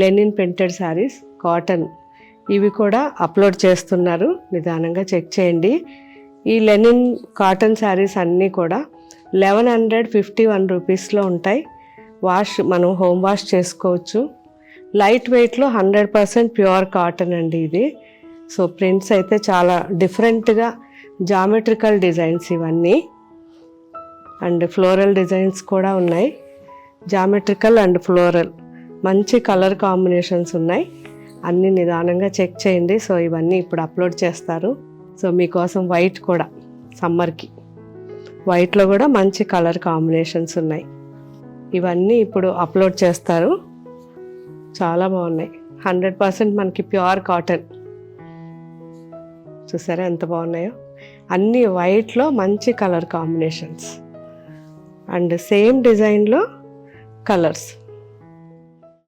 Lenin printed saris, cotton ఇవి కూడా upload చేస్తున్నారు. నిదానంగా చెక్ చేయండి. ఈ లెనిన్ కాటన్ శారీస్ అన్నీ కూడా 1151 రూపీస్లో ఉంటాయి. మనం హోమ్ వాష్ చేసుకోవచ్చు. లైట్ వెయిట్లో 100% ప్యూర్ కాటన్ అండి ఇది. సో ప్రింట్స్ అయితే చాలా డిఫరెంట్గా జామెట్రికల్ డిజైన్స్ ఇవన్నీ, అండ్ ఫ్లోరల్ డిజైన్స్ కూడా ఉన్నాయి. జామెట్రికల్ అండ్ ఫ్లోరల్ మంచి కలర్ కాంబినేషన్స్ ఉన్నాయి. అన్నీ నిదానంగా చెక్ చేయండి. సో ఇవన్నీ ఇప్పుడు అప్లోడ్ చేస్తారు. సో మీకోసం వైట్ కూడా, సమ్మర్కి వైట్లో కూడా మంచి కలర్ కాంబినేషన్స్ ఉన్నాయి. ఇవన్నీ ఇప్పుడు అప్లోడ్ చేస్తారు. చాలా బాగున్నాయి. 100% మనకి ప్యూర్ కాటన్. చూసారా ఎంత బాగున్నాయో. అన్నీ వైట్లో మంచి కలర్ కాంబినేషన్స్ అండ్ సేమ్ డిజైన్లో కలర్స్.